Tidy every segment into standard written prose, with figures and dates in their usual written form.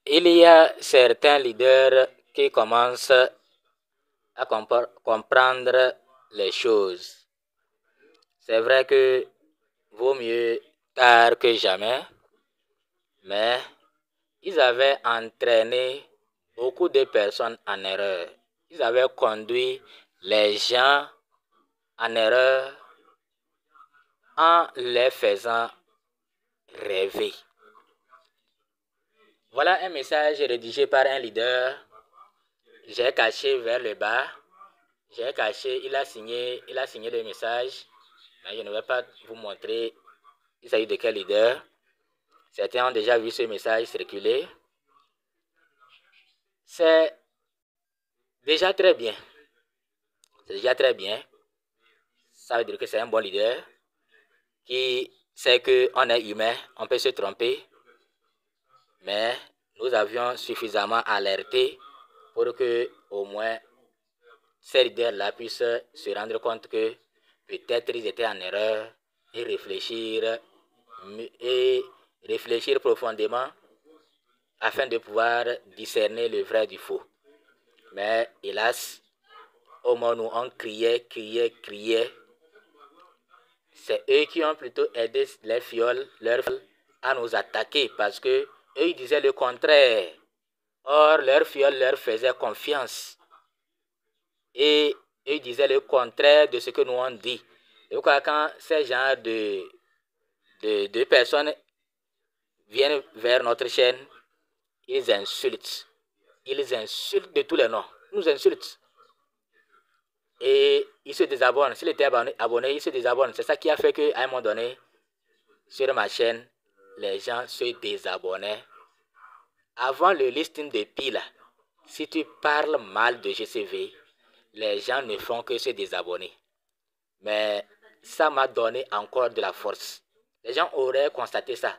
Il y a certains leaders qui commencent à comprendre les choses. C'est vrai que vaut mieux tard que jamais, mais ils avaient entraîné beaucoup de personnes en erreur. Ils avaient conduit les gens en erreur en les faisant rêver. Voilà un message rédigé par un leader. J'ai caché vers le bas. J'ai caché, il a signé le message. Mais je ne vais pas vous montrer il s'agit de quel leader. Certains ont déjà vu ce message circuler. C'est déjà très bien. C'est déjà très bien. Ça veut dire que c'est un bon leader qui sait qu'on est humain, on peut se tromper. Mais nous avions suffisamment alerté pour que au moins ces leaders-là puissent se rendre compte que peut-être ils étaient en erreur et réfléchir profondément afin de pouvoir discerner le vrai du faux. Mais hélas, au moment où on criait, c'est eux qui ont plutôt aidé les fioles, à nous attaquer parce que eux ils disaient le contraire. Or, leurs fioles leur faisaient confiance. Et ils disaient le contraire de ce que nous on dit. Et quand ces gens de personnes viennent vers notre chaîne, ils insultent. Ils insultent de tous les noms. Ils nous insultent. Et ils se désabonnent. S'ils étaient abonnés, ils se désabonnent. C'est ça qui a fait qu'à un moment donné, sur ma chaîne, les gens se désabonnaient. Avant le listing de pile, si tu parles mal de GCV, les gens ne font que se désabonner. Mais ça m'a donné encore de la force. Les gens auraient constaté ça.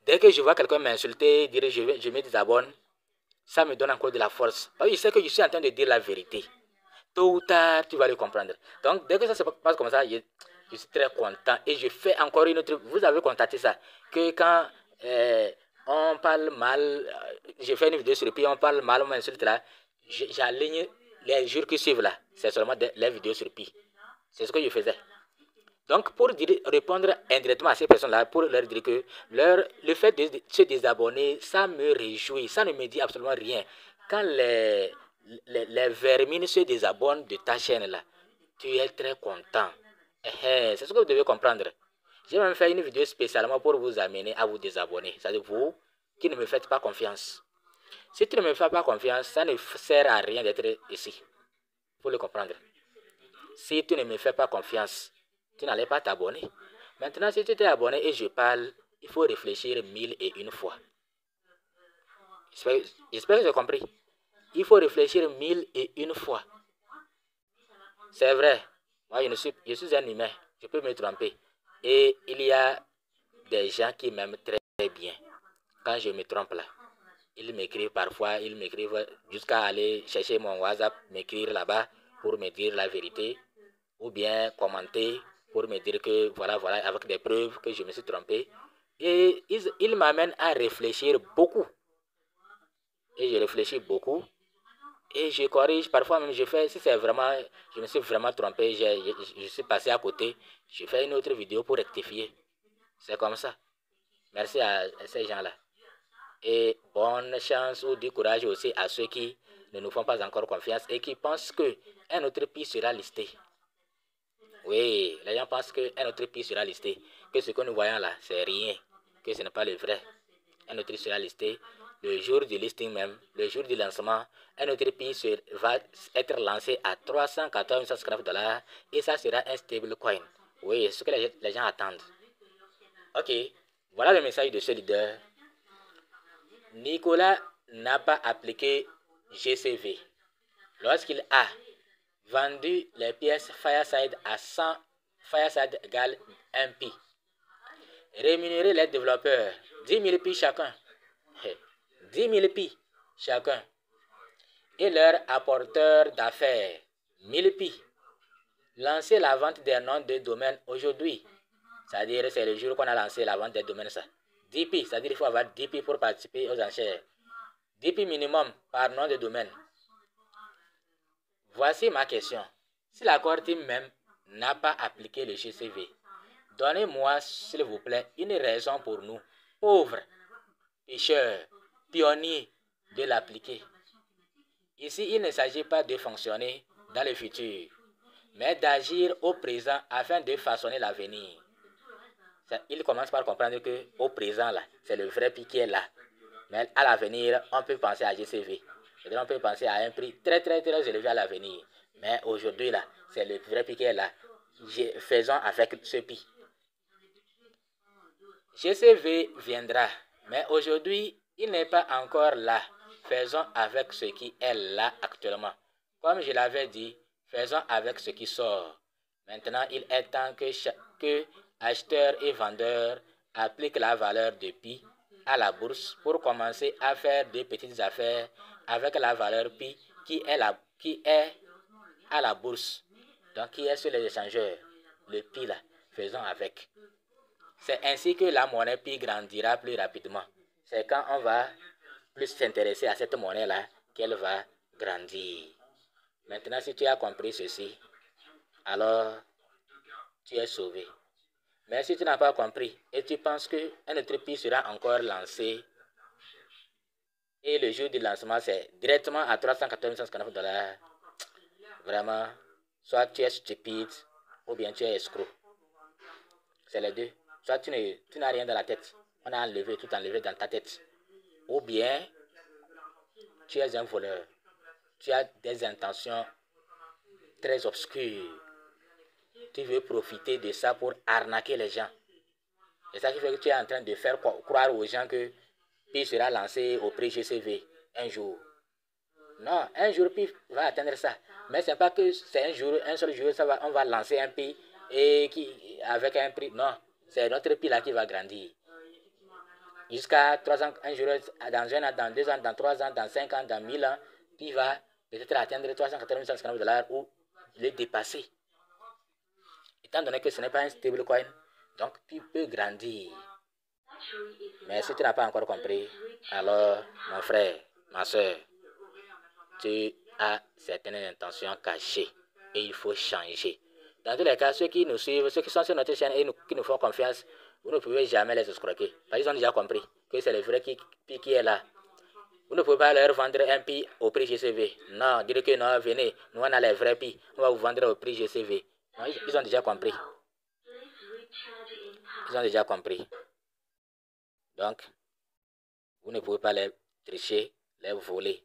Dès que je vois quelqu'un m'insulter, dire je me désabonne, ça me donne encore de la force. Parce que je sais que je suis en train de dire la vérité. Tôt ou tard, tu vas le comprendre. Donc, dès que ça se passe comme ça, je suis très content. Et je fais encore une autre... Vous avez constaté ça. Que quand on parle mal, je fais une vidéo sur le pied, on parle mal, on m'insulte là, j'aligne les jours qui suivent là. C'est seulement les vidéos sur le pied. C'est ce que je faisais. Donc, pour répondre indirectement à ces personnes-là, pour leur dire que le fait de se désabonner, ça me réjouit, ça ne me dit absolument rien. Quand les vermines se désabonnent de ta chaîne-là, tu es très content. C'est ce que vous devez comprendre. J'ai même fait une vidéo spécialement pour vous amener à vous désabonner. C'est-à-dire vous qui ne me faites pas confiance. Si tu ne me fais pas confiance, ça ne sert à rien d'être ici. Il faut le comprendre. Si tu ne me fais pas confiance, tu n'allais pas t'abonner. Maintenant, si tu t'es abonné et je parle, il faut réfléchir 1001 fois. J'espère que tu as compris. Il faut réfléchir 1001 fois. C'est vrai. Moi, je suis un humain. Je peux me tromper. Et il y a des gens qui m'aiment très bien. Quand je me trompe là, ils m'écrivent parfois, ils m'écrivent jusqu'à aller chercher mon WhatsApp, m'écrire là-bas pour me dire la vérité. Ou bien commenter pour me dire que voilà, avec des preuves que je me suis trompé. Et ils m'amènent à réfléchir beaucoup. Et je réfléchis beaucoup. Et je corrige. Parfois même, je fais, si c'est vraiment, je me suis vraiment trompé, je suis passé à côté, je fais une autre vidéo pour rectifier. C'est comme ça. Merci à ces gens-là. Et bonne chance ou du courage aussi à ceux qui ne nous font pas encore confiance et qui pensent qu'un autre pays sera listé. Oui, les gens pensent qu'un autre pays sera listé, que ce que nous voyons là, c'est rien, que ce n'est pas le vrai. Un autre sera listé le jour du listing même, le jour du lancement. Un autre pays va être lancé à 314 $, et ça sera un stable coin. Oui, c'est ce que les gens attendent. Ok, voilà le message de ce leader. Nicolas n'a pas appliqué GCV lorsqu'il a vendu les pièces Fireside à 100 Fireside égale 1 pi. Rémunérer les développeurs 10 000 pi chacun. 10 000 pi chacun. Et leur apporteur d'affaires 1000 pi. Lancer la vente des noms de domaine aujourd'hui. C'est-à-dire c'est le jour qu'on a lancé la vente des domaines ça. 10 pi, c'est-à-dire il faut avoir 10 pi pour participer aux enchères. 10 pi minimum par nom de domaine. Voici ma question. Si la Core Team même n'a pas appliqué le GCV, donnez-moi, s'il vous plaît, une raison pour nous, pauvres, pêcheurs, pionniers, de l'appliquer. Ici, il ne s'agit pas de fonctionner dans le futur, mais d'agir au présent afin de façonner l'avenir. Il commence par comprendre qu'au présent, là, c'est le vrai prix qui est là. Mais à l'avenir, on peut penser à GCV. On peut penser à un prix très élevé à l'avenir. Mais aujourd'hui, là, c'est le vrai prix qui est là. Faisons avec ce prix. GCV viendra, mais aujourd'hui, il n'est pas encore là. Faisons avec ce qui est là actuellement. Comme je l'avais dit, faisons avec ce qui sort. Maintenant, il est temps que acheteurs et vendeurs appliquent la valeur de pi à la bourse pour commencer à faire des petites affaires avec la valeur pi qui est à la bourse. Donc, qui est sur les échangeurs. Le pi là, faisons avec. C'est ainsi que la monnaie pi grandira plus rapidement. C'est quand on va plus s'intéresser à cette monnaie-là qu'elle va grandir. Maintenant, si tu as compris ceci, alors tu es sauvé. Mais si tu n'as pas compris et tu penses qu'un autre pi sera encore lancé, et le jour du lancement, c'est directement à 389 $, vraiment, soit tu es stupide ou bien tu es escroc. C'est les deux. Soit tu n'as rien dans la tête. On a tout enlevé dans ta tête. Ou bien, tu es un voleur. Tu as des intentions très obscures. Tu veux profiter de ça pour arnaquer les gens. C'est ça qui fait que tu es en train de faire croire aux gens que Pi sera lancé au prix GCV un jour. Non, un jour Pi va atteindre ça. Mais ce n'est pas que c'est un seul jour, on va lancer un Pi et avec un prix. Non, c'est notre Pi là qui va grandir. Jusqu'à 3 ans, un jour, dans 1 an, dans 2 ans, dans 3 ans, dans 5 ans, dans 1000 ans, Pi va peut-être atteindre 380 $ ou le dépasser. Étant donné que ce n'est pas un stablecoin, donc Pi peut grandir. Mais si tu n'as pas encore compris, alors mon frère, ma soeur, tu as certaines intentions cachées et il faut changer. Dans tous les cas, ceux qui nous suivent, ceux qui sont sur notre chaîne et qui nous font confiance, vous ne pouvez jamais les escroquer. Parce qu'ils ont déjà compris que c'est le vrai Pi qui est là. Vous ne pouvez pas leur vendre un Pi au prix GCV. Non, dites que non, venez, nous on a les vrais Pi, on va vous vendre au prix GCV. Non, ils ont déjà compris. Ils ont déjà compris. Donc, vous ne pouvez pas les tricher, les voler.